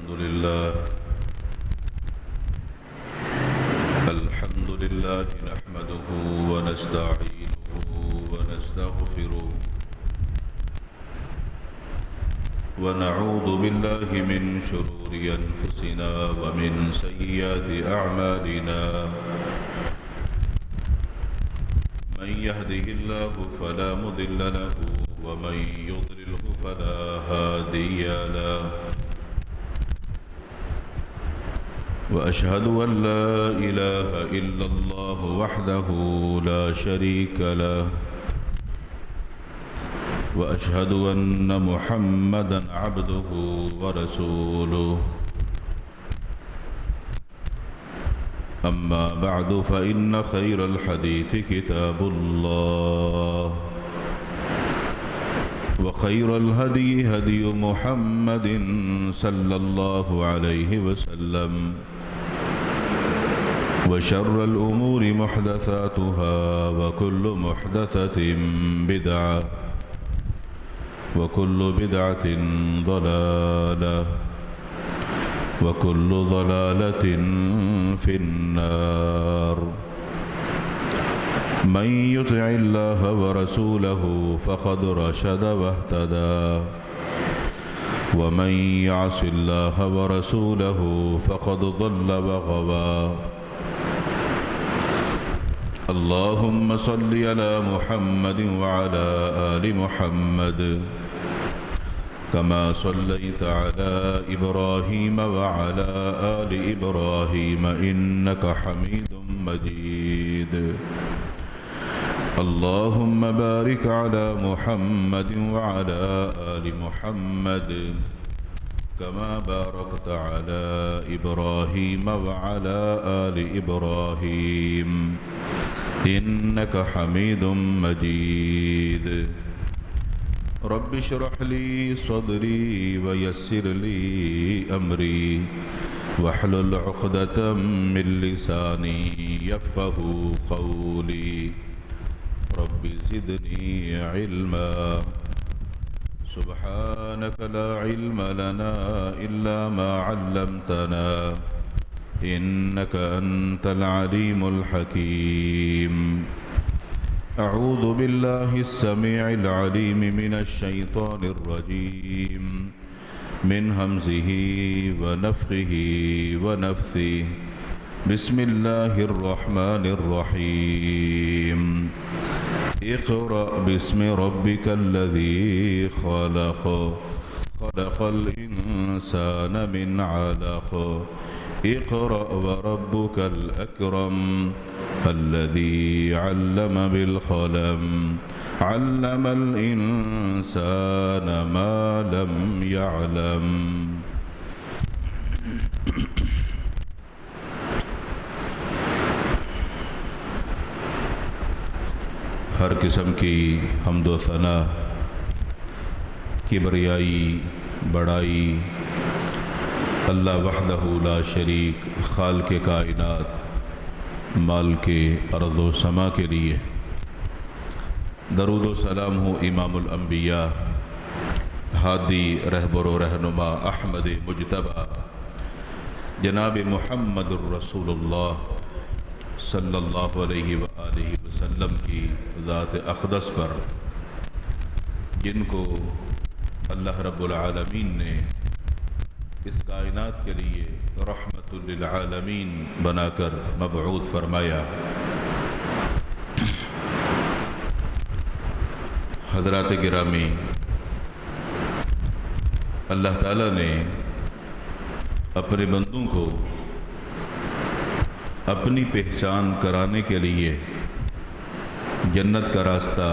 الحمد لله نحمده ونستعينه ونستغفره ونعوذ بالله من شرور أنفسنا ومن سيئات أعمالنا من يهده الله فلا مضل له ومن يضلله فلا هادي له وأشهد أن لا إله إلا الله وحده لا شريك له وأشهد أن محمدا عبده ورسوله أما بعد فإن خير الحديث كتاب الله وخير الهدي هدي محمد صلى الله عليه وسلم وشر الأمور محدثاتها وكل محدثة بدعة وكل بدعة ضلالة وكل ضلالة في النار من يطع الله ورسوله فقد رشد واهتدى ومن يعص الله ورسوله فقد ضل وغوى اللهم صل على محمد وعلى آل محمد كما صليت على إبراهيم وعلى آل إبراهيم إنك حميد مجيد اللهم بارك على محمد وعلى آل محمد كما باركت على إبراهيم وعلى آل إبراهيم إنك حميد مجيد رب اشرح لي صدري ويسر لي أمري واحلل عقدة من لساني يفقه قولي رب زدني علما سبحانك لا علم لنا إلا ما علمتنا إنك أنت العليم الحكيم أعوذ بالله السميع العليم من الشيطان الرجيم من همزه ونفخه ونفثه بسم الله الرحمن الرحيم اقرأ باسم ربك الذي خلق خلق الإنسان من علق اقرأ وربك الأكرم الذي علم بالقلم علم الإنسان ما لم يعلم ہر قسم کی حمد و ثنا کبریائی بڑائی اللہ وحدہ لا شریک خالق کائنات مالک ارض و سما کے لیے درود و سلام ہو امام الانبیاء ہادی رہبر و رہنما احمد مجتبی جناب محمد الرسول اللہ صلی اللہ علیہ وآلہ وسلم کی ذات اقدس پر جن کو اللہ رب العالمین نے اس کائنات کے لیے رحمت للعالمین بنا کر مبعوث فرمایا۔ حضرات گرامی، اللہ تعالیٰ نے اپنے بندوں کو اپنی پہچان کرانے کے لیے جنت کا راستہ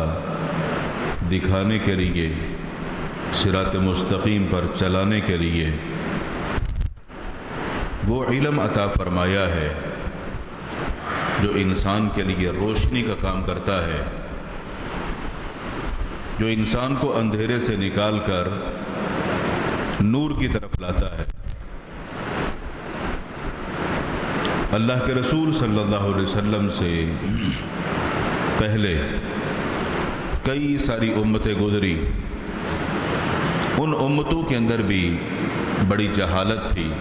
دکھانے کے لیے صراط مستقیم پر چلانے کے لیے وہ علم عطا فرمایا ہے جو انسان کے لیے روشنی کا کام کرتا ہے، جو انسان کو اندھیرے سے نکال کر نور کی طرف لاتا ہے۔ اللہ کے رسول صلی اللہ علیہ وسلم سے پہلے کئی ساری امتیں گزری، ان امتوں کے اندر بھی بڑی جہالت تھی۔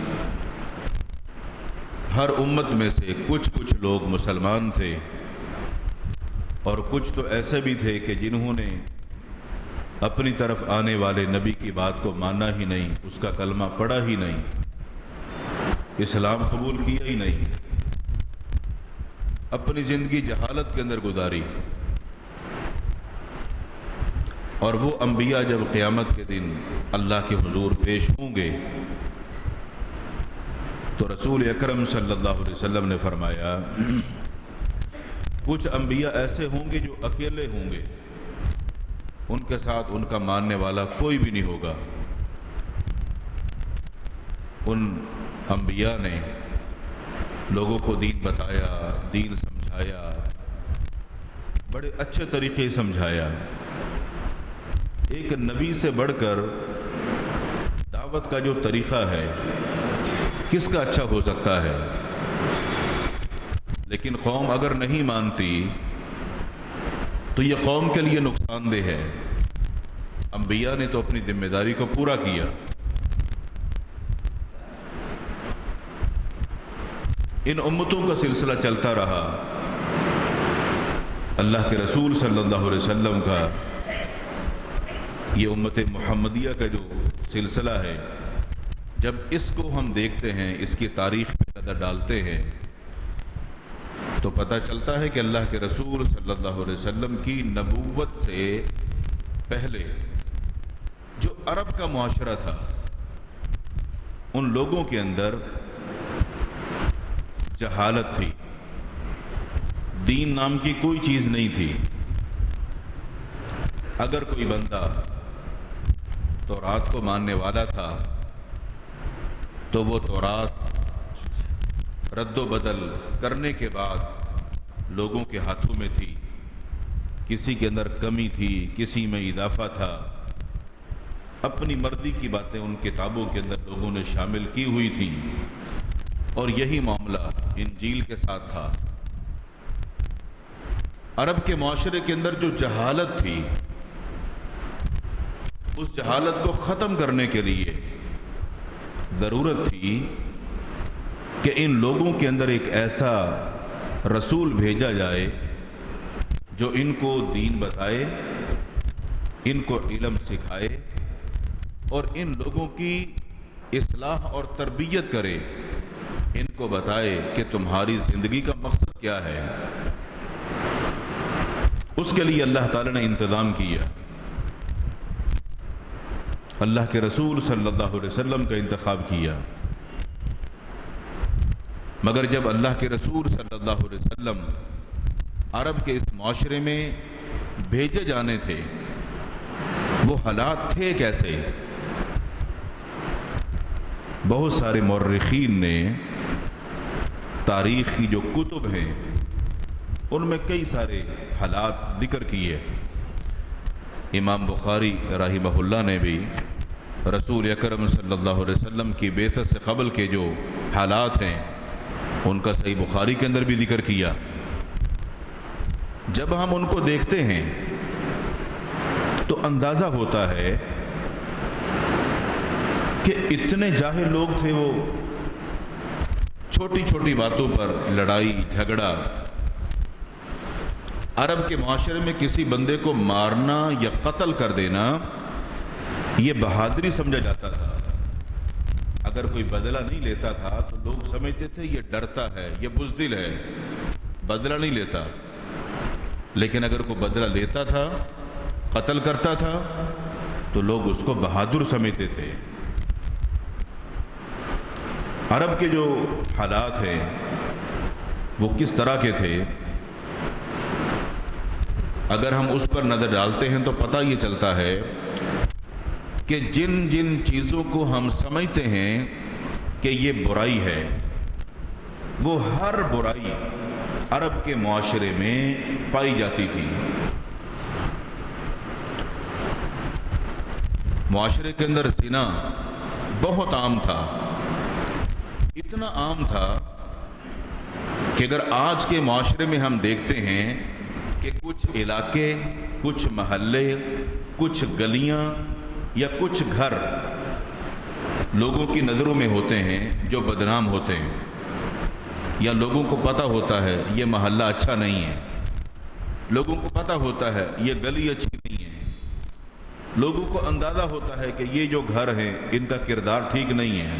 ہر امت میں سے کچھ لوگ مسلمان تھے اور کچھ تو ایسے بھی تھے کہ جنہوں نے اپنی طرف آنے والے نبی کی بات کو مانا ہی نہیں، اس کا کلمہ پڑھا ہی نہیں، اسلام قبول کیا ہی نہیں، اپنی زندگی جہالت کے اندر گزاری۔ اور وہ انبیاء جب قیامت کے دن اللہ کے حضور پیش ہوں گے تو رسول اکرم صلی اللہ علیہ وسلم نے فرمایا کچھ انبیاء ایسے ہوں گے جو اکیلے ہوں گے، ان کے ساتھ ان کا ماننے والا کوئی بھی نہیں ہوگا۔ ان انبیاء نے لوگوں کو دین بتایا، دین سمجھایا، بڑے اچھے طریقے سے سمجھایا۔ ایک نبی سے بڑھ کر دعوت کا جو طریقہ ہے کس کا اچھا ہو سکتا ہے؟ لیکن قوم اگر نہیں مانتی تو یہ قوم کے لیے نقصان دہ ہے۔ انبیاء نے تو اپنی ذمہ داری کو پورا کیا۔ ان امتوں کا سلسلہ چلتا رہا۔ اللہ کے رسول صلی اللہ علیہ وسلم کا یہ امت محمدیہ کا جو سلسلہ ہے، جب اس کو ہم دیکھتے ہیں، اس کی تاریخ میں نظر ڈالتے ہیں تو پتہ چلتا ہے کہ اللہ کے رسول صلی اللہ علیہ وسلم کی نبوت سے پہلے جو عرب کا معاشرہ تھا، ان لوگوں کے اندر جہالت تھی، دین نام کی کوئی چیز نہیں تھی۔ اگر کوئی بندہ تورات کو ماننے والا تھا تو وہ تورات رد و بدل کرنے کے بعد لوگوں کے ہاتھوں میں تھی، کسی کے اندر کمی تھی، کسی میں اضافہ تھا، اپنی مرضی کی باتیں ان کتابوں کے اندر لوگوں نے شامل کی ہوئی تھی۔ اور یہی معاملہ انجیل کے ساتھ تھا۔ عرب کے معاشرے کے اندر جو جہالت تھی، اس جہالت کو ختم کرنے کے لیے ضرورت تھی کہ ان لوگوں کے اندر ایک ایسا رسول بھیجا جائے جو ان کو دین بتائے، ان کو علم سکھائے اور ان لوگوں کی اصلاح اور تربیت کرے، ان کو بتائے کہ تمہاری زندگی کا مقصد کیا ہے۔ اس کے لیے اللہ تعالیٰ نے انتظام کیا، اللہ کے رسول صلی اللہ علیہ وسلم کا انتخاب کیا۔ مگر جب اللہ کے رسول صلی اللہ علیہ وسلم عرب کے اس معاشرے میں بھیجے جانے تھے، وہ حالات تھے کیسے؟ بہت سارے مورخین نے تاریخ کی جو کتب ہیں ان میں کئی سارے حالات ذکر کیے۔ امام بخاری رحمہ اللہ نے بھی رسول اکرم صلی اللہ علیہ وسلم کی بعثت سے قبل کے جو حالات ہیں ان کا صحیح بخاری کے اندر بھی ذکر کیا۔ جب ہم ان کو دیکھتے ہیں تو اندازہ ہوتا ہے کہ اتنے جاہل لوگ تھے، وہ چھوٹی چھوٹی باتوں پر لڑائی جھگڑا، عرب کے معاشرے میں کسی بندے کو مارنا یا قتل کر دینا یہ بہادری سمجھا جاتا تھا۔ اگر کوئی بدلہ نہیں لیتا تھا تو لوگ سمجھتے تھے یہ ڈرتا ہے، یہ بزدل ہے، بدلہ نہیں لیتا۔ لیکن اگر کوئی بدلہ لیتا تھا، قتل کرتا تھا تو لوگ اس کو بہادر سمجھتے تھے۔ عرب کے جو حالات ہیں وہ کس طرح کے تھے، اگر ہم اس پر نظر ڈالتے ہیں تو پتہ یہ چلتا ہے کہ جن جن چیزوں کو ہم سمجھتے ہیں کہ یہ برائی ہے، وہ ہر برائی عرب کے معاشرے میں پائی جاتی تھی۔ معاشرے کے اندر زنا بہت عام تھا، اتنا عام تھا کہ اگر آج کے معاشرے میں ہم دیکھتے ہیں کہ کچھ علاقے، کچھ محلے، کچھ گلیاں یا کچھ گھر لوگوں کی نظروں میں ہوتے ہیں جو بدنام ہوتے ہیں، یا لوگوں کو پتہ ہوتا ہے یہ محلہ اچھا نہیں ہے، لوگوں کو پتہ ہوتا ہے یہ گلی اچھی نہیں ہے، لوگوں کو اندازہ ہوتا ہے کہ یہ جو گھر ہیں ان کا کردار ٹھیک نہیں ہے،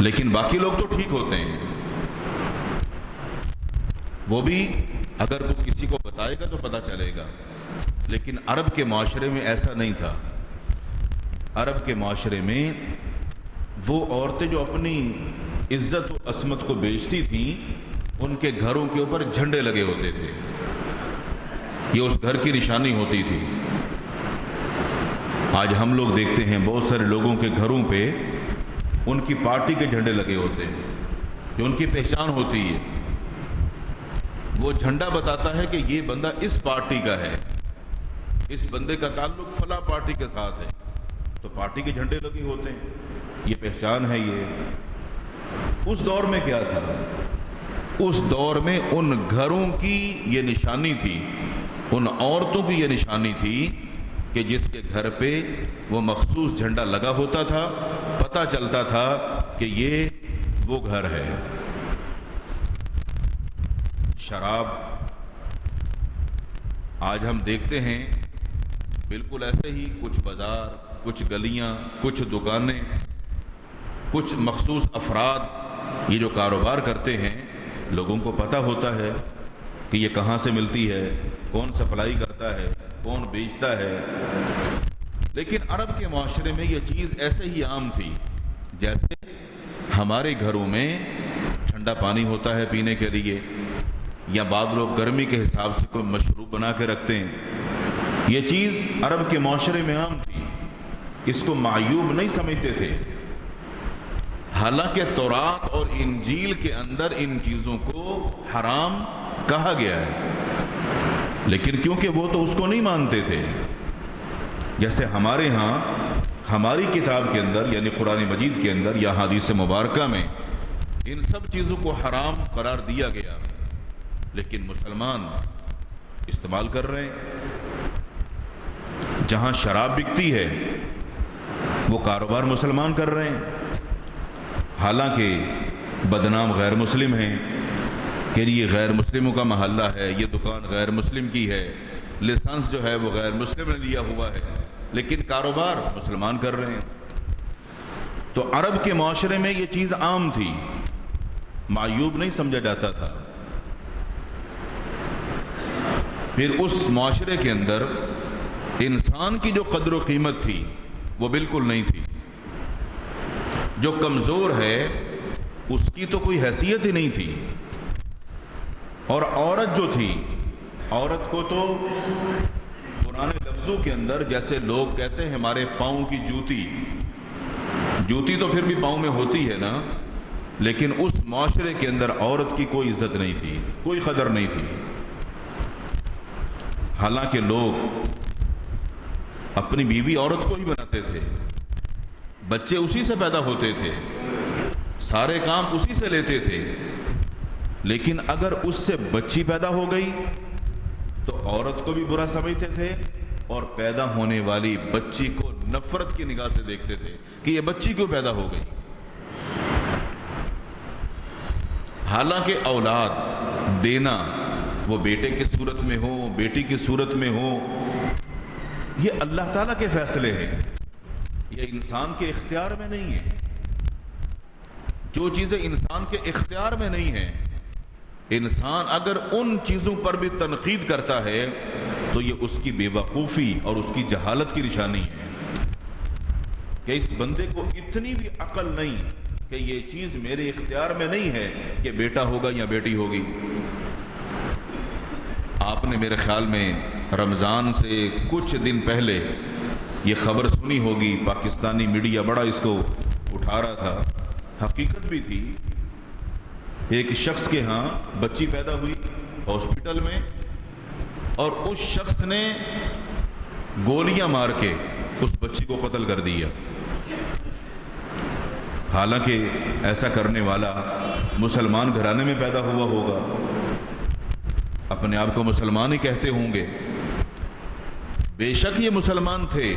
لیکن باقی لوگ تو ٹھیک ہوتے ہیں۔ وہ بھی اگر کوئی کسی کو بتائے گا تو پتہ چلے گا، لیکن عرب کے معاشرے میں ایسا نہیں تھا۔ عرب کے معاشرے میں وہ عورتیں جو اپنی عزت و عصمت کو بیچتی تھیں، ان کے گھروں کے اوپر جھنڈے لگے ہوتے تھے، یہ اس گھر کی نشانی ہوتی تھی۔ آج ہم لوگ دیکھتے ہیں بہت سارے لوگوں کے گھروں پہ ان کی پارٹی کے جھنڈے لگے ہوتے ہیں، جو ان کی پہچان ہوتی ہے۔ وہ جھنڈا بتاتا ہے کہ یہ بندہ اس پارٹی کا ہے، اس بندے کا تعلق فلاں پارٹی کے ساتھ ہے، تو پارٹی کے جھنڈے لگے ہوتے ہیں، یہ پہچان ہے۔ یہ اس دور میں کیا تھا؟ اس دور میں ان گھروں کی یہ نشانی تھی، ان عورتوں کی یہ نشانی تھی کہ جس کے گھر پہ وہ مخصوص جھنڈا لگا ہوتا تھا، پتہ چلتا تھا کہ یہ وہ گھر ہے۔ شراب آج ہم دیکھتے ہیں بالکل ایسے ہی، کچھ بازار، کچھ گلیاں، کچھ دکانیں، کچھ مخصوص افراد یہ جو کاروبار کرتے ہیں، لوگوں کو پتہ ہوتا ہے کہ یہ کہاں سے ملتی ہے، کون سپلائی کرتا ہے، کون بیچتا ہے۔ لیکن عرب کے معاشرے میں یہ چیز ایسے ہی عام تھی جیسے ہمارے گھروں میں ٹھنڈا پانی ہوتا ہے پینے کے لیے، یا بعض لوگ گرمی کے حساب سے کوئی مشروب بنا کے رکھتے ہیں۔ یہ چیز عرب کے معاشرے میں عام تھی، اس کو معیوب نہیں سمجھتے تھے۔ حالانکہ تورات اور انجیل کے اندر ان چیزوں کو حرام کہا گیا ہے، لیکن کیونکہ وہ تو اس کو نہیں مانتے تھے۔ جیسے ہمارے ہاں ہماری کتاب کے اندر یعنی قرآن مجید کے اندر یا حدیث مبارکہ میں ان سب چیزوں کو حرام قرار دیا گیا، لیکن مسلمان استعمال کر رہے ہیں۔ جہاں شراب بکتی ہے وہ کاروبار مسلمان کر رہے ہیں، حالانکہ بدنام غیر مسلم ہیں کہ یہ غیر مسلموں کا محلہ ہے، یہ دکان غیر مسلم کی ہے، لائسنس جو ہے وہ غیر مسلم نے لیا ہوا ہے، لیکن کاروبار مسلمان کر رہے ہیں۔ تو عرب کے معاشرے میں یہ چیز عام تھی، معیوب نہیں سمجھا جاتا تھا۔ پھر اس معاشرے کے اندر انسان کی جو قدر و قیمت تھی وہ بالکل نہیں تھی۔ جو کمزور ہے اس کی تو کوئی حیثیت ہی نہیں تھی، اور عورت جو تھی، عورت کو تو پرانے لفظوں کے اندر جیسے لوگ کہتے ہیں ہمارے پاؤں کی جوتی، جوتی تو پھر بھی پاؤں میں ہوتی ہے نا، لیکن اس معاشرے کے اندر عورت کی کوئی عزت نہیں تھی، کوئی قدر نہیں تھی۔ حالانکہ لوگ اپنی بیوی عورت کو ہی بناتے تھے، بچے اسی سے پیدا ہوتے تھے، سارے کام اسی سے لیتے تھے، لیکن اگر اس سے بچی پیدا ہو گئی تو عورت کو بھی برا سمجھتے تھے، اور پیدا ہونے والی بچی کو نفرت کی نگاہ سے دیکھتے تھے کہ یہ بچی کیوں پیدا ہو گئی۔ حالانکہ اولاد دینا وہ بیٹے کی صورت میں ہو، بیٹی کی صورت میں ہو، یہ اللہ تعالیٰ کے فیصلے ہیں، یہ انسان کے اختیار میں نہیں ہے۔ جو چیزیں انسان کے اختیار میں نہیں ہیں، انسان اگر ان چیزوں پر بھی تنقید کرتا ہے تو یہ اس کی بے وقوفی اور اس کی جہالت کی نشانی ہے کہ اس بندے کو اتنی بھی عقل نہیں کہ یہ چیز میرے اختیار میں نہیں ہے کہ بیٹا ہوگا یا بیٹی ہوگی۔ آپ نے میرے خیال میں رمضان سے کچھ دن پہلے یہ خبر سنی ہوگی، پاکستانی میڈیا بڑا اس کو اٹھا رہا تھا، حقیقت بھی تھی۔ ایک شخص کے ہاں بچی پیدا ہوئی ہاسپٹل میں، اور اس شخص نے گولیاں مار کے اس بچی کو قتل کر دیا۔ حالانکہ ایسا کرنے والا مسلمان گھرانے میں پیدا ہوا ہوگا، اپنے آپ کو مسلمان ہی کہتے ہوں گے، بے شک یہ مسلمان تھے،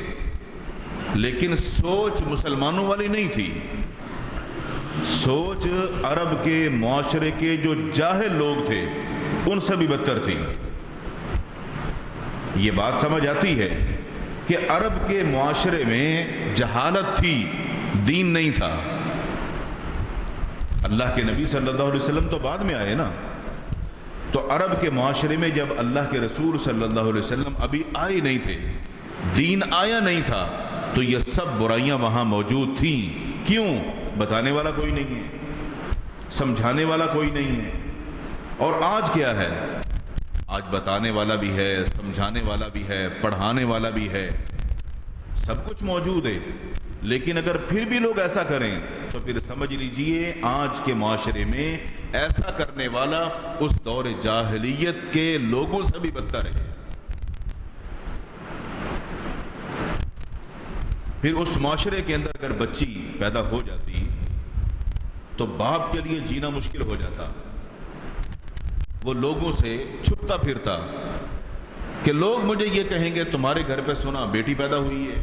لیکن سوچ مسلمانوں والی نہیں تھی. سوچ عرب کے معاشرے کے جو جاہل لوگ تھے ان سے بھی بدتر تھی. یہ بات سمجھ آتی ہے کہ عرب کے معاشرے میں جہالت تھی، دین نہیں تھا. اللہ کے نبی صلی اللہ علیہ وسلم تو بعد میں آئے نا، تو عرب کے معاشرے میں جب اللہ کے رسول صلی اللہ علیہ وسلم ابھی آئے نہیں تھے، دین آیا نہیں تھا، تو یہ سب برائیاں وہاں موجود تھیں. کیوں؟ بتانے والا کوئی نہیں ہے، سمجھانے والا کوئی نہیں ہے. اور آج کیا ہے؟ آج بتانے والا بھی ہے، سمجھانے والا بھی ہے، پڑھانے والا بھی ہے، سب کچھ موجود ہے. لیکن اگر پھر بھی لوگ ایسا کریں تو پھر سمجھ لیجئے آج کے معاشرے میں ایسا کرنے والا اس دور جاہلیت کے لوگوں سے بھی بدتر ہے. پھر اس معاشرے کے اندر اگر بچی پیدا ہو جاتی تو باپ کے لیے جینا مشکل ہو جاتا. وہ لوگوں سے چھپتا پھرتا کہ لوگ مجھے یہ کہیں گے تمہارے گھر پہ سنا بیٹی پیدا ہوئی ہے.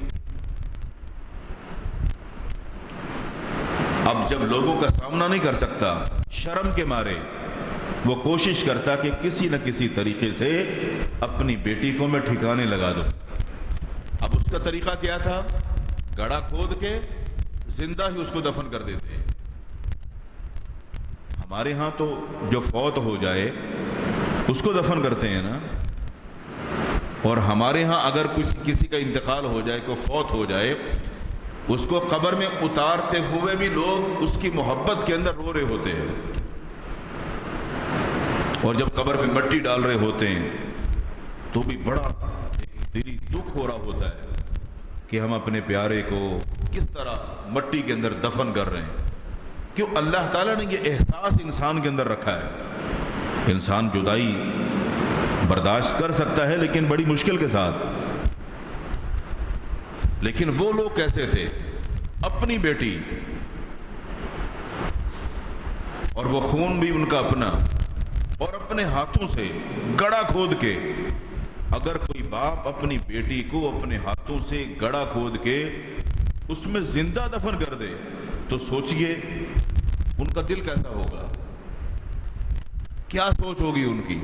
اب جب لوگوں کا سامنا نہیں کر سکتا، شرم کے مارے وہ کوشش کرتا کہ کسی نہ کسی طریقے سے اپنی بیٹی کو میں ٹھکانے لگا دوں. اب اس کا طریقہ کیا تھا؟ گڑھا کھود کے زندہ ہی اس کو دفن کر دیتے. ہمارے ہاں تو جو فوت ہو جائے اس کو دفن کرتے ہیں نا. اور ہمارے ہاں اگر کسی کا انتقال ہو جائے، کوئی فوت ہو جائے، اس کو قبر میں اتارتے ہوئے بھی لوگ اس کی محبت کے اندر رو رہے ہوتے ہیں. اور جب قبر میں مٹی ڈال رہے ہوتے ہیں تو بھی بڑا دلی دکھ ہو رہا ہوتا ہے کہ ہم اپنے پیارے کو کس طرح مٹی کے اندر دفن کر رہے ہیں. کیوں؟ اللہ تعالیٰ نے یہ احساس انسان کے اندر رکھا ہے. انسان جدائی برداشت کر سکتا ہے لیکن بڑی مشکل کے ساتھ. لیکن وہ لوگ کیسے تھے؟ اپنی بیٹی، اور وہ خون بھی ان کا اپنا، اور اپنے ہاتھوں سے گڑھا کھود کے. اگر کوئی باپ اپنی بیٹی کو اپنے ہاتھوں سے گڑھا کھود کے اس میں زندہ دفن کر دے تو سوچئے ان کا دل کیسا ہوگا، کیا سوچ ہوگی ان کی.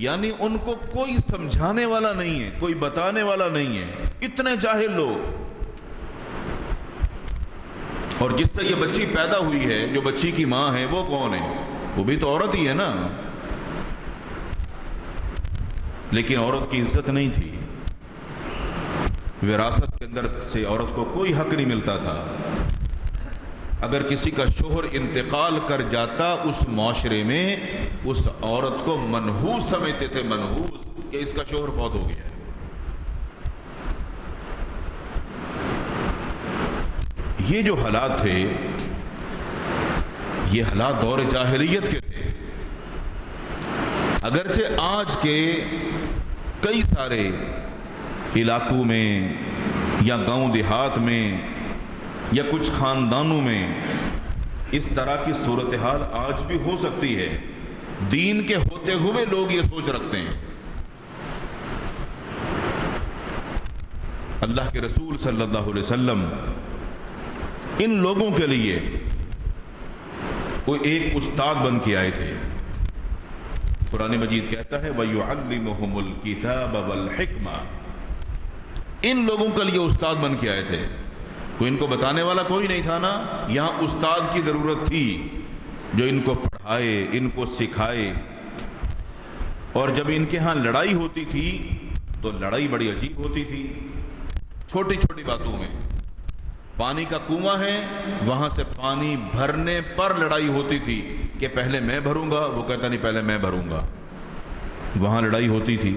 یعنی ان کو کوئی سمجھانے والا نہیں ہے، کوئی بتانے والا نہیں ہے، اتنے جاہل لوگ. اور جس سے یہ بچی پیدا ہوئی ہے، جو بچی کی ماں ہے، وہ کون ہے؟ وہ بھی تو عورت ہی ہے نا. لیکن عورت کی عزت نہیں تھی. وراثت کے اندر سے عورت کو کوئی حق نہیں ملتا تھا. اگر کسی کا شوہر انتقال کر جاتا اس معاشرے میں، اس عورت کو منحوس سمجھتے تھے، منحوس، کہ اس کا شوہر فوت ہو گیا ہے. یہ جو حالات تھے، یہ حالات دور جاہلیت کے تھے. اگرچہ آج کے کئی سارے علاقوں میں یا گاؤں دیہات میں یا کچھ خاندانوں میں اس طرح کی صورتحال آج بھی ہو سکتی ہے. دین کے ہوتے ہوئے لوگ یہ سوچ رکھتے ہیں. اللہ کے رسول صلی اللہ علیہ وسلم ان لوگوں کے لیے کوئی ایک استاد بن کے آئے تھے. قرآن مجید کہتا ہے وَيُعَلِّمُهُمُ الْكِتَابَ وَالْحِكْمَةَ. ان لوگوں کے لیے استاد بن کے آئے تھے. کوئی ان کو بتانے والا کوئی نہیں تھا نا. یہاں استاد کی ضرورت تھی جو ان کو پڑھائے، ان کو سکھائے. اور جب ان کے ہاں لڑائی ہوتی تھی تو لڑائی بڑی عجیب ہوتی تھی. چھوٹی چھوٹی باتوں میں، پانی کا کنواں ہے، وہاں سے پانی بھرنے پر لڑائی ہوتی تھی کہ پہلے میں بھروں گا، وہ کہتا نہیں پہلے میں بھروں گا. وہاں لڑائی ہوتی تھی.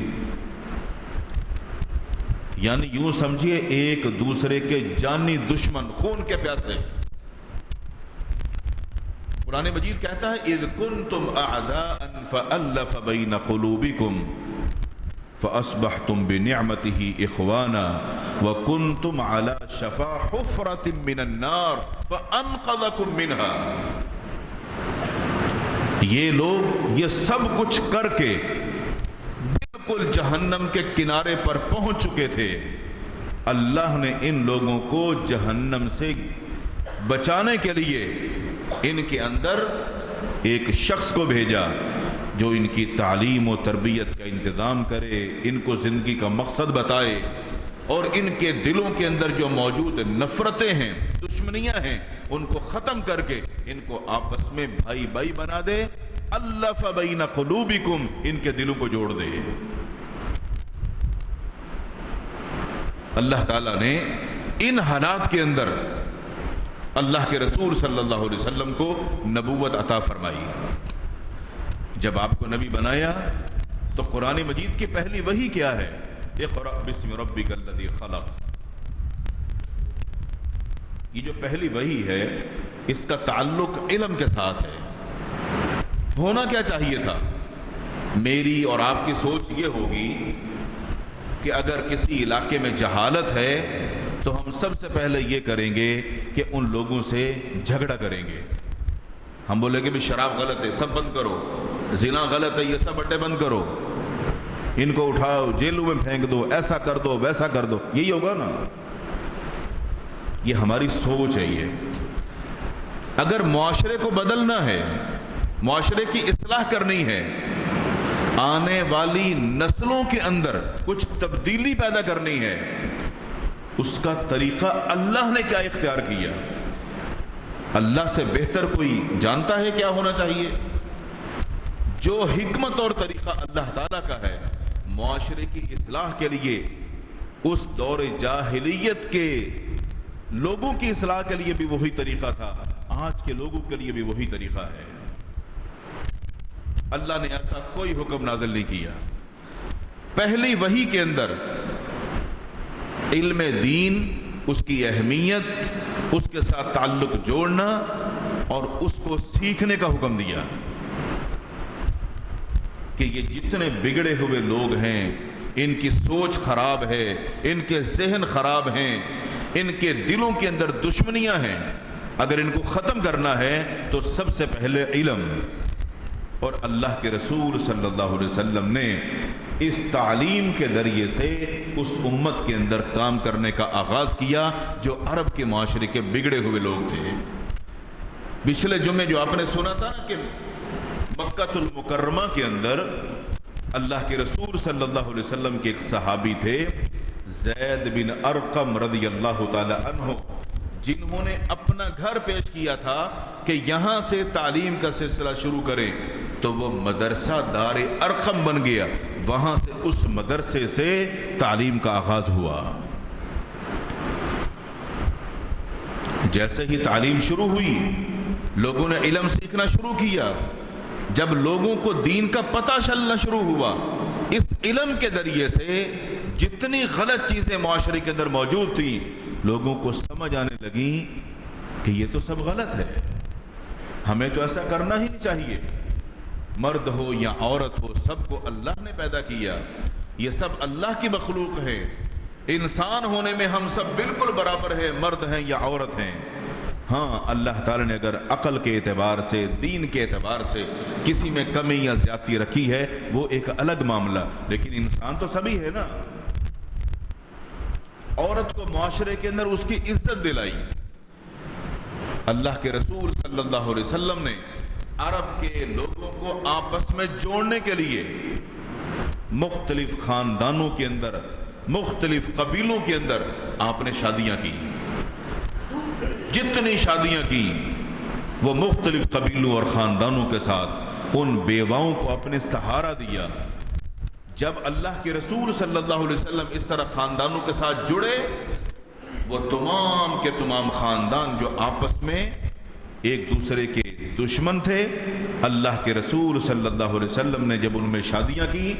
یعنی یوں سمجھیے ایک دوسرے کے جانی دشمن، خون کے پیاسے. قرآن مجید کہتا ہے اذ کنتم اعداء فألف بین قلوبکم فأصبحتم بنعمته اخوانا وکنتم على شفا حفرة من النار فانقذکم منها. یہ لوگ یہ سب کچھ کر کے بالکل جہنم کے کنارے پر پہنچ چکے تھے، اللہ نے ان لوگوں کو جہنم سے بچانے کے لیے ان کے اندر ایک شخص کو بھیجا جو ان کی تعلیم و تربیت کا انتظام کرے، ان کو زندگی کا مقصد بتائے، اور ان کے دلوں کے اندر جو موجود نفرتیں ہیں، دشمنیاں ہیں، ان کو ختم کر کے ان کو آپس میں بھائی بھائی بنا دے۔ الف بین قلوبکم، ان کے دلوں کو جوڑ دے۔ اللہ تعالیٰ نے ان حالات کے اندر اللہ کے رسول صلی اللہ علیہ وسلم کو نبوت عطا فرمائی۔ جب آپ کو نبی بنایا تو قرآن مجید کی پہلی وحی کیا ہے؟ اقرأ بسم ربک الذی خلق۔ یہ جو پہلی وحی ہے اس کا تعلق علم کے ساتھ ہے۔ ہونا کیا چاہیے تھا؟ میری اور آپ کی سوچ یہ ہوگی کہ اگر کسی علاقے میں جہالت ہے تو ہم سب سے پہلے یہ کریں گے کہ ان لوگوں سے جھگڑا کریں گے۔ ہم بولیں گے بھی شراب غلط ہے، سب بند کرو، زنا غلط ہے، یہ سب اڈے بند کرو، ان کو اٹھاؤ جیلوں میں پھینک دو، ایسا کر دو ویسا کر دو، یہی ہوگا نا؟ یہ ہماری سوچ ہے۔ یہ اگر معاشرے کو بدلنا ہے، معاشرے کی اصلاح کرنی ہے، آنے والی نسلوں کے اندر کچھ تبدیلی پیدا کرنی ہے، اس کا طریقہ اللہ نے کیا اختیار کیا؟ اللہ سے بہتر کوئی جانتا ہے کیا ہونا چاہیے؟ جو حکمت اور طریقہ اللہ تعالیٰ کا ہے معاشرے کی اصلاح کے لیے، اس دور جاہلیت کے لوگوں کی اصلاح کے لیے بھی وہی طریقہ تھا، آج کے لوگوں کے لیے بھی وہی طریقہ ہے۔ اللہ نے ایسا کوئی حکم نازل نہیں کیا۔ پہلی وحی کے اندر علم دین، اس کی اہمیت، اس کے ساتھ تعلق جوڑنا اور اس کو سیکھنے کا حکم دیا کہ یہ جتنے بگڑے ہوئے لوگ ہیں، ان کی سوچ خراب ہے، ان کے ذہن خراب ہیں، ان کے دلوں کے اندر دشمنیاں ہیں، اگر ان کو ختم کرنا ہے تو سب سے پہلے علم۔ اور اللہ کے رسول صلی اللہ علیہ وسلم نے اس تعلیم کے ذریعے سے اس امت کے اندر کام کرنے کا آغاز کیا جو عرب کے معاشرے کے بگڑے ہوئے لوگ تھے۔ پچھلے جمعے جو آپ نے سنا تھا نا کہ مکہ المکرمہ کے اندر اللہ کے رسول صلی اللہ علیہ وسلم کے ایک صحابی تھے زید بن ارقم رضی اللہ تعالی عنہ، جنہوں نے اپنا گھر پیش کیا تھا کہ یہاں سے تعلیم کا سلسلہ شروع کریں، تو وہ مدرسہ دار ارقم بن گیا، وہاں سے اس مدرسے سے تعلیم کا آغاز ہوا۔ جیسے ہی تعلیم شروع ہوئی لوگوں نے علم سیکھنا شروع کیا، جب لوگوں کو دین کا پتہ چلنا شروع ہوا، اس علم کے ذریعے سے جتنی غلط چیزیں معاشرے کے اندر موجود تھیں لوگوں کو سمجھ آنے لگی کہ یہ تو سب غلط ہے، ہمیں تو ایسا کرنا ہی نہیں چاہیے۔ مرد ہو یا عورت ہو، سب کو اللہ نے پیدا کیا، یہ سب اللہ کی مخلوق ہے، انسان ہونے میں ہم سب بالکل برابر ہیں، مرد ہیں یا عورت ہیں۔ ہاں اللہ تعالی نے اگر عقل کے اعتبار سے، دین کے اعتبار سے کسی میں کمی یا زیادتی رکھی ہے وہ ایک الگ معاملہ، لیکن انسان تو سبھی ہے نا۔ عورت کو معاشرے کے اندر اس کی عزت دلائی۔ اللہ کے رسول صلی اللہ علیہ وسلم نے عرب کے لوگوں کو آپس میں جوڑنے کے لیے مختلف خاندانوں کے اندر، مختلف قبیلوں کے اندر آپ نے شادیاں کی۔ جتنی شادیاں کی وہ مختلف قبیلوں اور خاندانوں کے ساتھ ان بیواؤں کو اپنے سہارا دیا۔ جب اللہ کے رسول صلی اللہ علیہ وسلم اس طرح خاندانوں کے ساتھ جڑے، وہ تمام کے تمام خاندان جو آپس میں ایک دوسرے کے دشمن تھے، اللہ کے رسول صلی اللہ علیہ وسلم نے جب ان میں شادیاں کی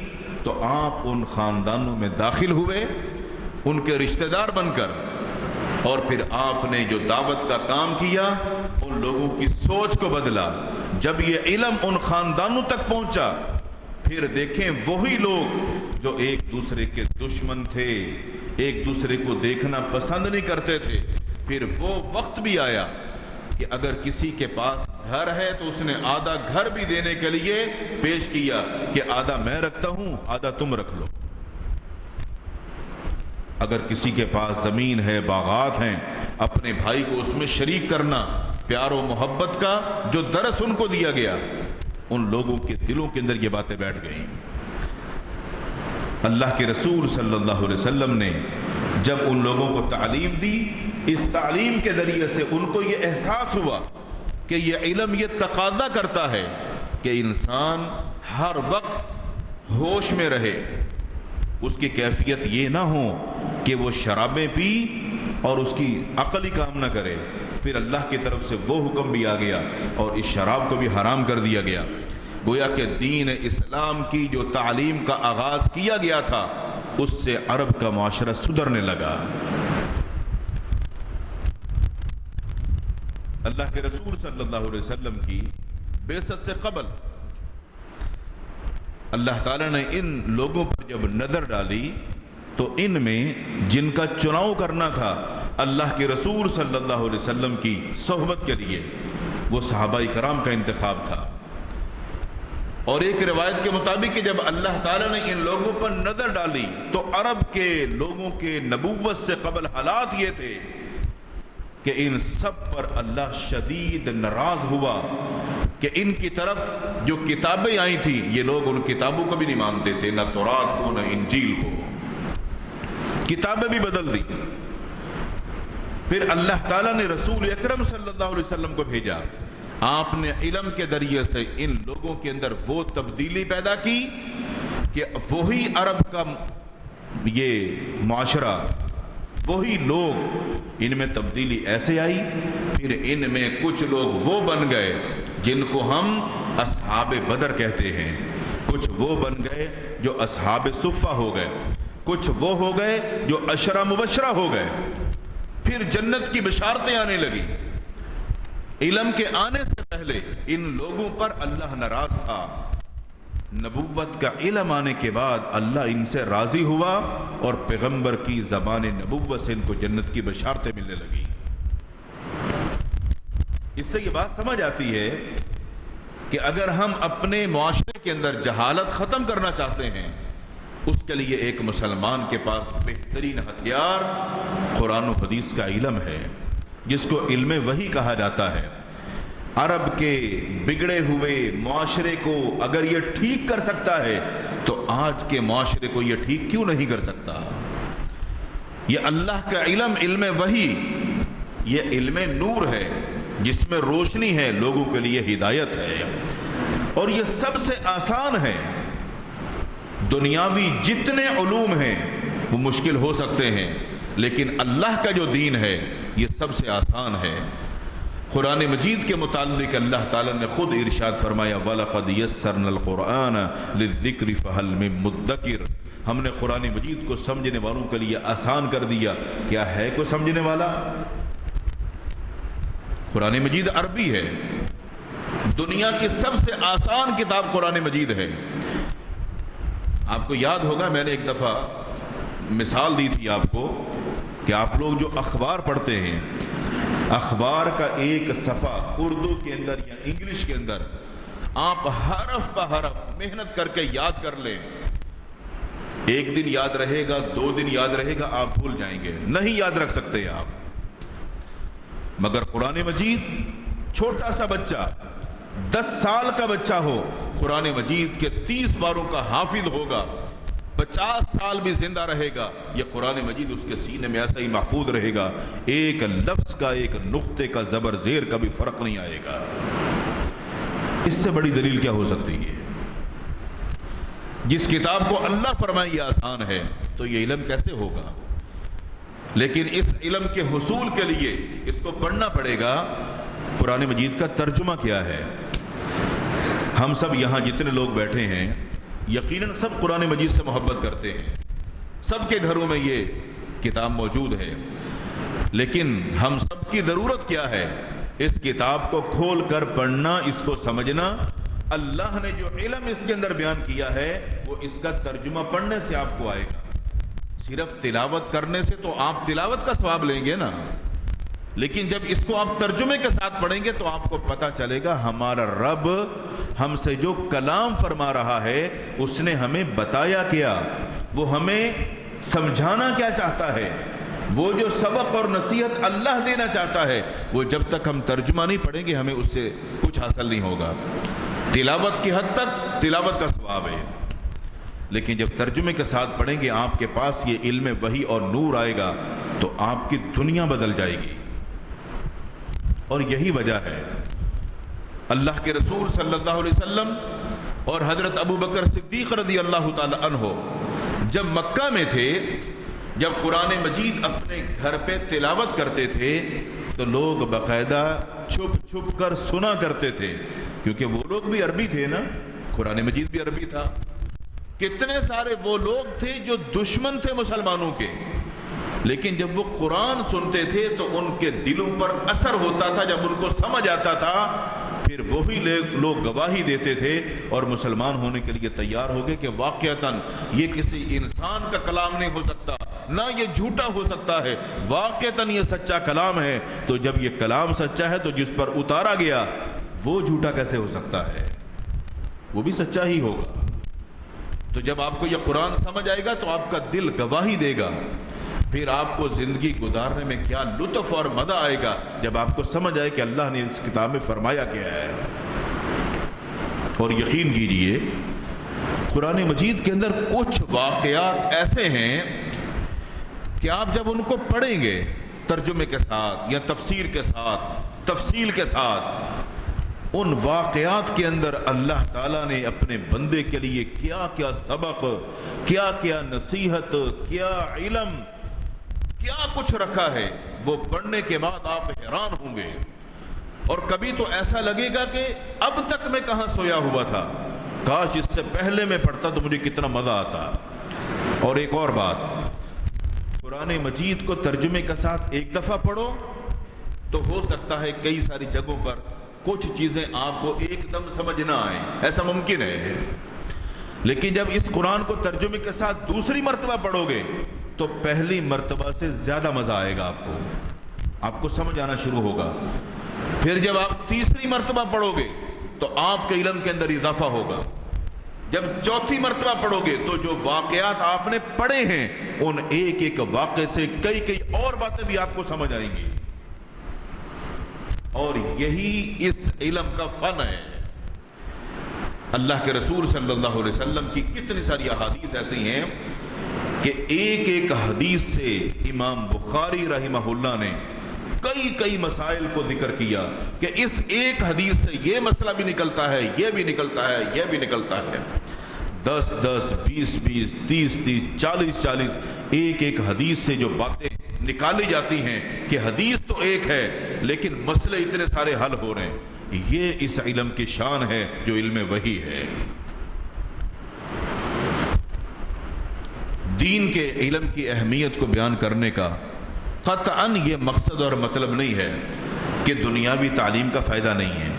تو آپ ان خاندانوں میں داخل ہوئے ان کے رشتہ دار بن کر، اور پھر آپ نے جو دعوت کا کام کیا ان لوگوں کی سوچ کو بدلا۔ جب یہ علم ان خاندانوں تک پہنچا، پھر دیکھیں وہی لوگ جو ایک دوسرے کے دشمن تھے، ایک دوسرے کو دیکھنا پسند نہیں کرتے تھے، پھر وہ وقت بھی آیا کہ اگر کسی کے پاس گھر ہے تو اس نے آدھا گھر بھی دینے کے لیے پیش کیا کہ آدھا میں رکھتا ہوں، آدھا تم رکھ لو۔ اگر کسی کے پاس زمین ہے، باغات ہیں، اپنے بھائی کو اس میں شریک کرنا، پیار و محبت کا جو درس ان کو دیا گیا، ان لوگوں کے دلوں کے اندر یہ باتیں بیٹھ گئیں۔ اللہ کے رسول صلی اللہ علیہ وسلم نے جب ان لوگوں کو تعلیم دی، اس تعلیم کے ذریعے سے ان کو یہ احساس ہوا کہ یہ علم یہ تقاضا کرتا ہے کہ انسان ہر وقت ہوش میں رہے، اس کی کیفیت یہ نہ ہو کہ وہ شرابیں پی اور اس کی عقل ہی کام نہ کرے۔ پھر اللہ کی طرف سے وہ حکم بھی آ گیا اور اس شراب کو بھی حرام کر دیا گیا۔ گویا کہ دین اسلام کی جو تعلیم کا آغاز کیا گیا تھا، اس سے عرب کا معاشرہ سدھرنے لگا۔ اللہ کے رسول صلی اللہ علیہ وسلم کی بعثت سے قبل اللہ تعالیٰ نے ان لوگوں پر جب نظر ڈالی تو ان میں جن کا چناؤ کرنا تھا اللہ کے رسول صلی اللہ علیہ وسلم کی صحبت کے لیے، وہ صحابہ کرام کا انتخاب تھا۔ اور ایک روایت کے مطابق کہ جب اللہ تعالیٰ نے ان لوگوں پر نظر ڈالی تو عرب کے لوگوں کے نبوت سے قبل حالات یہ تھے کہ ان سب پر اللہ شدید ناراض ہوا کہ ان کی طرف جو کتابیں آئی تھیں یہ لوگ ان کتابوں کو بھی نہیں مانتے تھے، نہ تورات کو نہ انجیل کو، کتابیں بھی بدل دی۔ پھر اللہ تعالیٰ نے رسول اکرم صلی اللہ علیہ وسلم کو بھیجا، آپ نے علم کے ذریعے سے ان لوگوں کے اندر وہ تبدیلی پیدا کی کہ وہی عرب کا یہ معاشرہ، وہی لوگ، ان میں تبدیلی ایسے آئی۔ پھر ان میں کچھ لوگ وہ بن گئے جن کو ہم اصحاب بدر کہتے ہیں، کچھ وہ بن گئے جو اصحاب صفہ ہو گئے، کچھ وہ ہو گئے جو عشرہ مبشرہ ہو گئے۔ پھر جنت کی بشارتیں آنے لگی۔ علم کے آنے سے پہلے ان لوگوں پر اللہ ناراض تھا، نبوت کا علم آنے کے بعد اللہ ان سے راضی ہوا اور پیغمبر کی زبان نبوت سے ان کو جنت کی بشارتیں ملنے لگی۔ اس سے یہ بات سمجھ آتی ہے کہ اگر ہم اپنے معاشرے کے اندر جہالت ختم کرنا چاہتے ہیں، اس کے لیے ایک مسلمان کے پاس بہترین ہتھیار قرآن و حدیث کا علم ہے، جس کو علم وحی کہا جاتا ہے۔ عرب کے بگڑے ہوئے معاشرے کو اگر یہ ٹھیک کر سکتا ہے تو آج کے معاشرے کو یہ ٹھیک کیوں نہیں کر سکتا؟ یہ اللہ کا علم، علم وحی، یہ علم نور ہے جس میں روشنی ہے، لوگوں کے لیے ہدایت ہے، اور یہ سب سے آسان ہے۔ دنیاوی جتنے علوم ہیں وہ مشکل ہو سکتے ہیں، لیکن اللہ کا جو دین ہے یہ سب سے آسان ہے۔ قرآن مجید کے متعلق اللہ تعالیٰ نے خود ارشاد فرمایا وَلَقَدْ يَسَّرْنَا الْقُرْآنَ لِلذِّكْرِ فَهَلْ مِن مُدَّكِرٍ، ہم نے قرآن مجید کو سمجھنے والوں کے لیے آسان کر دیا، کیا ہے کوئی سمجھنے والا؟ قرآن مجید عربی ہے، دنیا کی سب سے آسان کتاب قرآن مجید ہے۔ آپ کو یاد ہوگا میں نے ایک دفعہ مثال دی تھی آپ کو کہ آپ لوگ جو اخبار پڑھتے ہیں، اخبار کا ایک صفحہ اردو کے اندر یا انگلش کے اندر آپ حرف بہ حرف محنت کر کے یاد کر لیں، ایک دن یاد رہے گا، 2 دن یاد رہے گا، آپ بھول جائیں گے، نہیں یاد رکھ سکتے آپ۔ مگر قرآن مجید، چھوٹا سا بچہ 10 سال کا بچہ ہو، قرآن مجید کے 30 باروں کا حافظ ہوگا، 50 سال بھی زندہ رہے گا، یہ قرآن مجید اس کے سینے میں ایسا ہی محفوظ رہے گا، ایک لفظ کا، ایک نقطے کا، زبر زیر کا بھی فرق نہیں آئے گا۔ اس سے بڑی دلیل کیا ہو سکتی ہے؟ جس کتاب کو اللہ فرمائے یہ آسان ہے تو یہ علم کیسے ہوگا؟ لیکن اس علم کے حصول کے لیے اس کو پڑھنا پڑے گا۔ قرآن مجید کا ترجمہ کیا ہے؟ ہم سب یہاں جتنے لوگ بیٹھے ہیں یقیناً سب قرآن مجید سے محبت کرتے ہیں، سب کے گھروں میں یہ کتاب موجود ہے، لیکن ہم سب کی ضرورت کیا ہے؟ اس کتاب کو کھول کر پڑھنا، اس کو سمجھنا۔ اللہ نے جو علم اس کے اندر بیان کیا ہے وہ اس کا ترجمہ پڑھنے سے آپ کو آئے گا، صرف تلاوت کرنے سے تو آپ تلاوت کا ثواب لیں گے نا، لیکن جب اس کو آپ ترجمے کے ساتھ پڑھیں گے تو آپ کو پتہ چلے گا ہمارا رب ہم سے جو کلام فرما رہا ہے اس نے ہمیں بتایا کیا، وہ ہمیں سمجھانا کیا چاہتا ہے، وہ جو سبق اور نصیحت اللہ دینا چاہتا ہے، وہ جب تک ہم ترجمہ نہیں پڑھیں گے ہمیں اس سے کچھ حاصل نہیں ہوگا۔ تلاوت کی حد تک تلاوت کا ثواب ہے، لیکن جب ترجمے کے ساتھ پڑھیں گے آپ کے پاس یہ علم وحی اور نور آئے گا تو آپ کی دنیا بدل جائے گی۔ اور یہی وجہ ہے اللہ کے رسول صلی اللہ علیہ وسلم اور حضرت ابو بکر صدیق رضی اللہ تعالی عنہ جب مکہ میں تھے، جب قرآن مجید اپنے گھر پہ تلاوت کرتے تھے تو لوگ باقاعدہ چھپ چھپ کر سنا کرتے تھے، کیونکہ وہ لوگ بھی عربی تھے نا، قرآن مجید بھی عربی تھا۔ کتنے سارے وہ لوگ تھے جو دشمن تھے مسلمانوں کے، لیکن جب وہ قرآن سنتے تھے تو ان کے دلوں پر اثر ہوتا تھا، جب ان کو سمجھ آتا تھا پھر وہی لوگ گواہی دیتے تھے اور مسلمان ہونے کے لیے تیار ہو گئے کہ واقعتاً یہ کسی انسان کا کلام نہیں ہو سکتا، نہ یہ جھوٹا ہو سکتا ہے، واقعتاً یہ سچا کلام ہے۔ تو جب یہ کلام سچا ہے تو جس پر اتارا گیا وہ جھوٹا کیسے ہو سکتا ہے، وہ بھی سچا ہی ہوگا۔ تو جب آپ کو یہ قرآن سمجھ آئے گا تو آپ کا دل گواہی دے گا، پھر آپ کو زندگی گزارنے میں کیا لطف اور مزہ آئے گا جب آپ کو سمجھ آئے کہ اللہ نے اس کتاب میں فرمایا کیا ہے۔ اور یقین کیجئے قرآن مجید کے اندر کچھ واقعات ایسے ہیں کہ آپ جب ان کو پڑھیں گے ترجمے کے ساتھ یا تفسیر کے ساتھ، تفصیل کے ساتھ، ان واقعات کے اندر اللہ تعالیٰ نے اپنے بندے کے لیے کیا کیا سبق، کیا کیا نصیحت، کیا علم، کیا کچھ رکھا ہے، وہ پڑھنے کے بعد آپ حیران ہوں گے۔ اور کبھی تو ایسا لگے گا کہ اب تک میں کہاں سویا ہوا تھا، کاش اس سے پہلے میں پڑھتا تو مجھے کتنا مزہ آتا۔ اور ایک اور بات، قرآن مجید کو ترجمے کے ساتھ ایک دفعہ پڑھو تو ہو سکتا ہے کئی ساری جگہوں پر کچھ چیزیں آپ کو ایک دم سمجھ نہ آئیں، ایسا ممکن ہے، لیکن جب اس قرآن کو ترجمے کے ساتھ دوسری مرتبہ پڑھو گے تو پہلی مرتبہ سے زیادہ مزہ آئے گا، آپ کو سمجھ آنا شروع ہوگا۔ پھر جب آپ تیسری مرتبہ پڑھو گے تو آپ کے علم کے اندر اضافہ ہوگا۔ جب چوتھی مرتبہ پڑھو گے تو جو واقعات آپ نے پڑھے ہیں ان ایک ایک واقعے سے کئی اور باتیں بھی آپ کو سمجھ آئیں گی۔ اور یہی اس علم کا فن ہے۔ اللہ کے رسول صلی اللہ علیہ وسلم کی کتنی ساری احادیث ایسی ہیں کہ ایک ایک حدیث سے امام بخاری رحمہ اللہ نے کئی مسائل کو ذکر کیا کہ اس ایک حدیث سے یہ مسئلہ بھی نکلتا ہے، یہ بھی نکلتا ہے، یہ بھی نکلتا ہے۔ 10 20 30 40 ایک ایک حدیث سے جو باتیں نکالی جاتی ہیں کہ حدیث تو ایک ہے لیکن مسئلے اتنے سارے حل ہو رہے ہیں، یہ اس علم کی شان ہے جو علم وحی ہے۔ دین کے علم کی اہمیت کو بیان کرنے کا قطعاً یہ مقصد اور مطلب نہیں ہے کہ دنیاوی تعلیم کا فائدہ نہیں ہے۔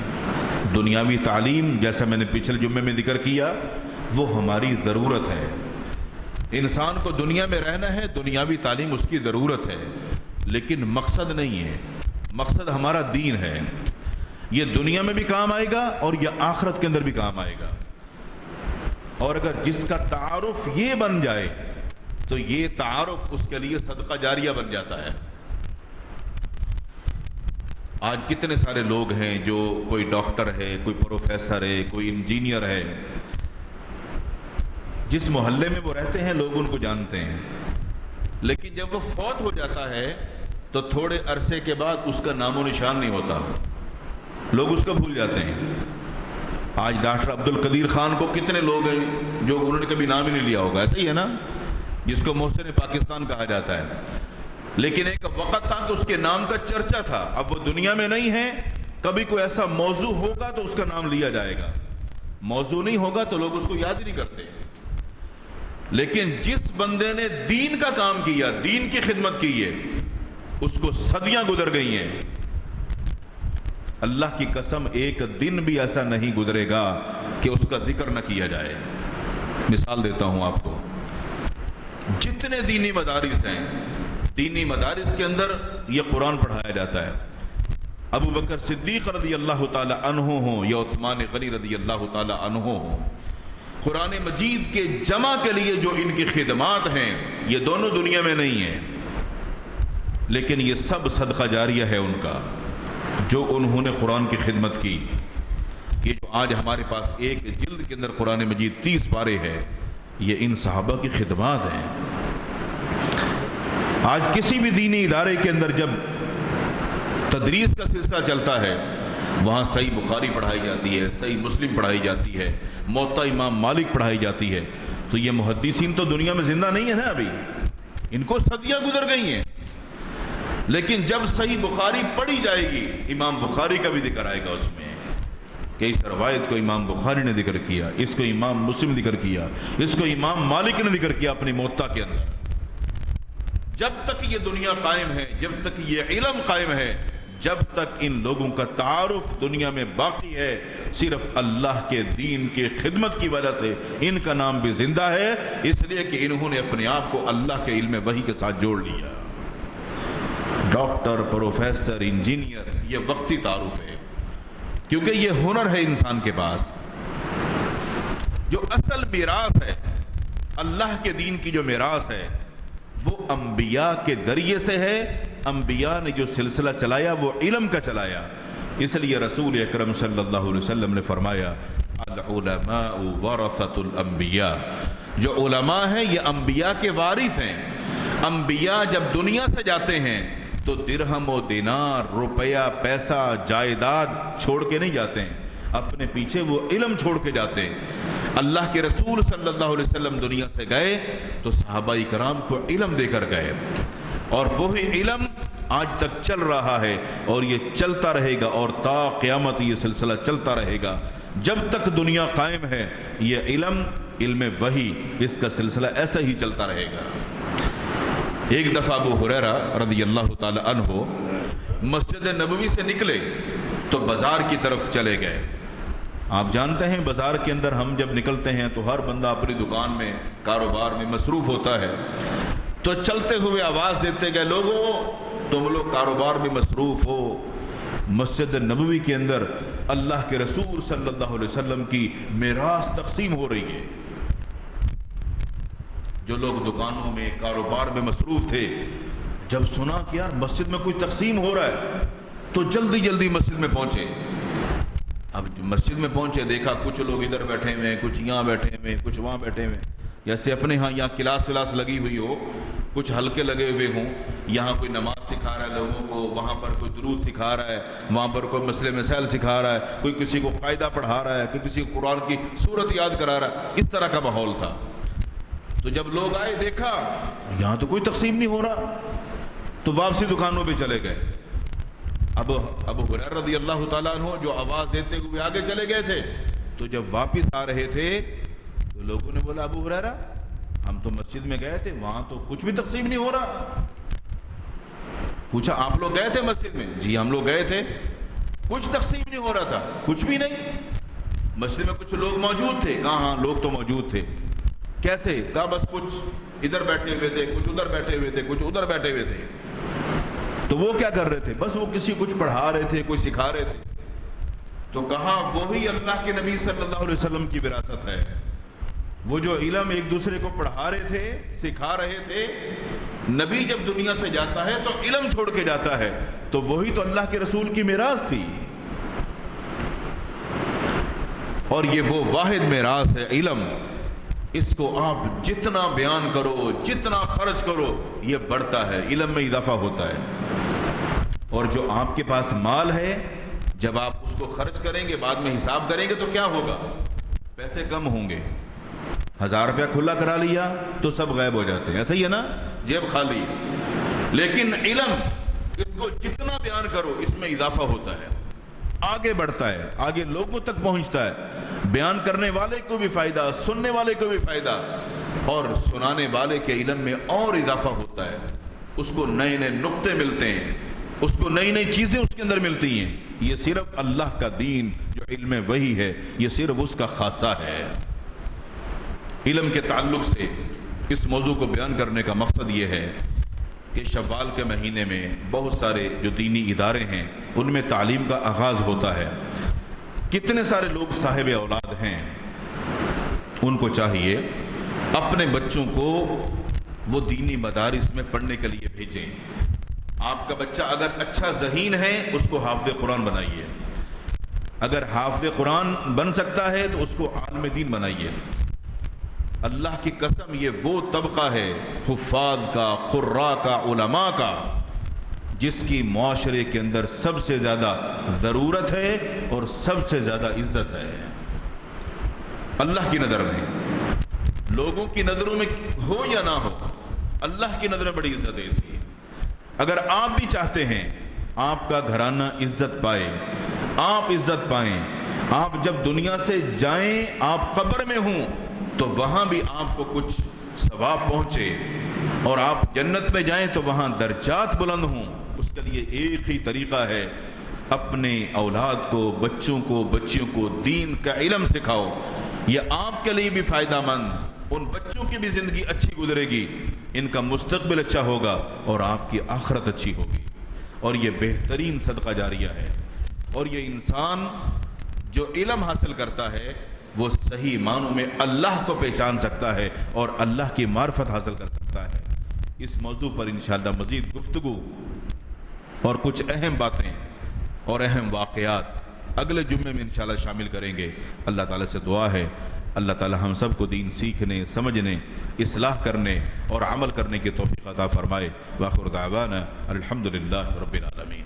دنیاوی تعلیم جیسا میں نے پچھلے جمعے میں ذکر کیا وہ ہماری ضرورت ہے، انسان کو دنیا میں رہنا ہے، دنیاوی تعلیم اس کی ضرورت ہے، لیکن مقصد نہیں ہے۔ مقصد ہمارا دین ہے، یہ دنیا میں بھی کام آئے گا اور یہ آخرت کے اندر بھی کام آئے گا۔ اور اگر جس کا تعارف یہ بن جائے تو یہ تعارف اس کے لیے صدقہ جاریہ بن جاتا ہے۔ آج کتنے سارے لوگ ہیں جو کوئی ڈاکٹر ہے، کوئی پروفیسر ہے، کوئی انجینئر ہے، جس محلے میں وہ رہتے ہیں لوگ ان کو جانتے ہیں، لیکن جب وہ فوت ہو جاتا ہے تو تھوڑے عرصے کے بعد اس کا نام و نشان نہیں ہوتا، لوگ اس کو بھول جاتے ہیں۔ آج ڈاکٹر عبد القدیر خان کو کتنے لوگ ہیں جو انہوں نے کبھی نام ہی نہیں لیا ہوگا، ایسا ہی ہے نا، جس کو محسن پاکستان کہا جاتا ہے، لیکن ایک وقت تھا کہ اس کے نام کا چرچا تھا۔ اب وہ دنیا میں نہیں ہے، کبھی کوئی ایسا موضوع ہوگا تو اس کا نام لیا جائے گا، موضوع نہیں ہوگا تو لوگ اس کو یاد ہی نہیں کرتے۔ لیکن جس بندے نے دین کا کام کیا، دین کی خدمت کی ہے، اس کو صدیاں گزر گئی ہیں، اللہ کی قسم ایک دن بھی ایسا نہیں گزرے گا کہ اس کا ذکر نہ کیا جائے۔ مثال دیتا ہوں آپ کو، جتنے دینی مدارس ہیں، دینی مدارس کے اندر یہ قرآن پڑھایا جاتا ہے۔ ابو بکر صدیق رضی اللہ تعالی عنہ ہوں یا عثمان غنی رضی اللہ تعالی عنہ ہوں، قرآن مجید کے جمع کے لیے جو ان کی خدمات ہیں یہ دونوں دنیا میں نہیں ہیں، لیکن یہ سب صدقہ جاریہ ہے ان کا، جو انہوں نے قرآن کی خدمت کی۔ یہ جو آج ہمارے پاس ایک جلد کے اندر قرآن مجید 30 پارے ہے، یہ ان صحابہ کی خدمات ہیں۔ آج کسی بھی دینی ادارے کے اندر جب تدریس کا سلسلہ چلتا ہے، وہاں صحیح بخاری پڑھائی جاتی ہے، صحیح مسلم پڑھائی جاتی ہے، موطا امام مالک پڑھائی جاتی ہے، تو یہ محدثین تو دنیا میں زندہ نہیں ہے نا، ابھی ان کو صدیاں گزر گئی ہیں، لیکن جب صحیح بخاری پڑھی جائے گی امام بخاری کا بھی ذکر آئے گا اس میں، کہ اس روایت کو امام بخاری نے ذکر کیا، اس کو امام مسلم نے ذکر کیا، اس کو امام مالک نے ذکر کیا اپنی موطا کے اندر۔ جب تک یہ دنیا قائم ہے، جب تک یہ علم قائم ہے، جب تک ان لوگوں کا تعارف دنیا میں باقی ہے، صرف اللہ کے دین کی خدمت کی وجہ سے ان کا نام بھی زندہ ہے، اس لیے کہ انہوں نے اپنے آپ کو اللہ کے علم وحی کے ساتھ جوڑ لیا۔ ڈاکٹر، پروفیسر، انجینئر یہ وقتی تعارف ہے، کیونکہ یہ ہنر ہے انسان کے پاس۔ جو اصل میراث ہے اللہ کے دین کی، جو میراث ہے وہ انبیاء کے ذریعے سے ہے۔ انبیاء نے جو سلسلہ چلایا وہ علم کا چلایا، اس لیے رسول اکرم صلی اللہ علیہ وسلم نے فرمایا العلماء ورثۃ الانبیاء، جو علماء ہیں یہ انبیاء کے وارث ہیں۔ انبیاء جب دنیا سے جاتے ہیں تو درہم و دینار، روپیہ، پیسہ، جائیداد چھوڑ کے نہیں جاتے ہیں، اپنے پیچھے وہ علم چھوڑ کے جاتے ہیں۔ اللہ کے رسول صلی اللہ علیہ وسلم دنیا سے گئے تو صحابہ کرام کو علم دے کر گئے، اور وہی علم آج تک چل رہا ہے، اور یہ چلتا رہے گا، اور تا قیامت یہ سلسلہ چلتا رہے گا۔ جب تک دنیا قائم ہے یہ علم وحی، اس کا سلسلہ ایسا ہی چلتا رہے گا۔ ایک دفعہ ابو ہریرہ رضی اللہ تعالی عنہ مسجد نبوی سے نکلے تو بازار کی طرف چلے گئے۔ آپ جانتے ہیں بازار کے اندر ہم جب نکلتے ہیں تو ہر بندہ اپنی دکان میں، کاروبار میں مصروف ہوتا ہے، تو چلتے ہوئے آواز دیتے گئے لوگوں تم لوگ کاروبار میں مصروف ہو، مسجد نبوی کے اندر اللہ کے رسول صلی اللہ علیہ وسلم کی میراث تقسیم ہو رہی ہے۔ جو لوگ دکانوں میں، کاروبار میں مصروف تھے، جب سنا کہ یار مسجد میں کوئی تقسیم ہو رہا ہے تو جلدی جلدی مسجد میں پہنچے۔ اب مسجد میں پہنچے، دیکھا کچھ لوگ ادھر بیٹھے ہوئے ہیں، کچھ یہاں بیٹھے ہوئے ہیں، کچھ وہاں بیٹھے ہوئے ہیں، جیسے اپنے ہاں یہاں کلاس ولاس لگی ہوئی ہو، کچھ حلقے لگے ہوئے ہوں، یہاں کوئی نماز سکھا رہا ہے لوگوں کو، وہاں پر کوئی درود سکھا رہا ہے، وہاں پر کوئی مسئلے مسائل سکھا رہا ہے، کوئی کسی کو قاعدہ پڑھا رہا ہے، کوئی کسی کو قرآن کی سورت یاد کرا رہا ہے، اس طرح کا ماحول تھا۔ تو جب لوگ آئے دیکھا یہاں تو کوئی تقسیم نہیں ہو رہا، تو واپسی دکانوں پہ چلے گئے۔ ابو ہریرہ رضی اللہ تعالیٰ عنہ جو آواز دیتے ہوئے آگے چلے گئے تھے، تو جب واپس آ رہے تھے تو لوگوں نے بولا ابو ہریرہ ہم تو مسجد میں گئے تھے، وہاں تو کچھ بھی تقسیم نہیں ہو رہا۔ پوچھا آپ لوگ گئے تھے مسجد میں؟ جی ہم لوگ گئے تھے، کچھ تقسیم نہیں ہو رہا تھا، کچھ بھی نہیں۔ مسجد میں کچھ لوگ موجود تھے، کہاں ہاں لوگ تو موجود تھے۔ کیسے؟ کہا بس کچھ ادھر بیٹھے ہوئے تھے، کچھ ادھر بیٹھے ہوئے تھے، کچھ ادھر بیٹھے ہوئے تھے۔ تو وہ کیا کر رہے تھے؟ بس وہ کسی کچھ پڑھا رہے تھے، کوئی سکھا رہے تھے۔ تو کہا وہی اللہ کے نبی صلی اللہ علیہ وسلم کی وراثت ہے، وہ جو علم ایک دوسرے کو پڑھا رہے تھے، سکھا رہے تھے۔ نبی جب دنیا سے جاتا ہے تو علم چھوڑ کے جاتا ہے، تو وہی تو اللہ کے رسول کی میراث تھی، اور یہ وہ واحد میراث ہے علم۔ اس کو آپ جتنا بیان کرو، جتنا خرچ کرو، یہ بڑھتا ہے، علم میں اضافہ ہوتا ہے۔ اور جو آپ کے پاس مال ہے، جب آپ اس کو خرچ کریں گے، بعد میں حساب کریں گے تو کیا ہوگا؟ پیسے کم ہوں گے۔ 1000 روپیہ کھلا کرا لیا تو سب غائب ہو جاتے ہیں، ایسا ہی ہے نا، جیب خالی۔ لیکن علم اس کو جتنا بیان کرو اس میں اضافہ ہوتا ہے، آگے بڑھتا ہے، آگے لوگوں تک پہنچتا ہے، بیان کرنے والے کو بھی فائدہ، سننے والے کو بھی فائدہ، اور سنانے والے کے علم میں اور اضافہ ہوتا ہے، اس کو نئے نئے نقطے ملتے ہیں، اس کو نئی نئی چیزیں اس کے اندر ملتی ہیں۔ یہ صرف اللہ کا دین جو علم وحی ہے، یہ صرف اس کا خاصہ ہے۔ علم کے تعلق سے اس موضوع کو بیان کرنے کا مقصد یہ ہے کہ شوال کے مہینے میں بہت سارے جو دینی ادارے ہیں ان میں تعلیم کا آغاز ہوتا ہے۔ کتنے سارے لوگ صاحب اولاد ہیں، ان کو چاہیے اپنے بچوں کو وہ دینی مدارس میں پڑھنے کے لیے بھیجیں۔ آپ کا بچہ اگر اچھا ذہین ہے اس کو حافظ قرآن بنائیے، اگر حافظ قرآن بن سکتا ہے تو اس کو عالم دین بنائیے۔ اللہ کی قسم یہ وہ طبقہ ہے حفاظ کا، قراء کا، علماء کا، جس کی معاشرے کے اندر سب سے زیادہ ضرورت ہے اور سب سے زیادہ عزت ہے اللہ کی نظر میں۔ لوگوں کی نظروں میں ہو یا نہ ہو، اللہ کی نظر میں بڑی عزت ہے اس کی۔ اگر آپ بھی چاہتے ہیں آپ کا گھرانہ عزت پائے، آپ عزت پائیں، آپ جب دنیا سے جائیں، آپ قبر میں ہوں تو وہاں بھی آپ کو کچھ ثواب پہنچے، اور آپ جنت میں جائیں تو وہاں درجات بلند ہوں، اس کے لیے ایک ہی طریقہ ہے، اپنے اولاد کو، بچوں کو، بچیوں کو دین کا علم سکھاؤ۔ یہ آپ کے لیے بھی فائدہ مند، ان بچوں کی بھی زندگی اچھی گزرے گی، ان کا مستقبل اچھا ہوگا اور آپ کی آخرت اچھی ہوگی، اور یہ بہترین صدقہ جاریہ ہے۔ اور یہ انسان جو علم حاصل کرتا ہے وہ صحیح معنوں میں اللہ کو پہچان سکتا ہے اور اللہ کی معرفت حاصل کر سکتا ہے۔ اس موضوع پر انشاءاللہ مزید گفتگو اور کچھ اہم باتیں اور اہم واقعات اگلے جمعے میں انشاءاللہ شامل کریں گے۔ اللہ تعالیٰ سے دعا ہے اللہ تعالیٰ ہم سب کو دین سیکھنے، سمجھنے، اصلاح کرنے اور عمل کرنے کی توفیق عطا فرمائے۔ وآخر دعوانا الحمدللہ رب العالمین۔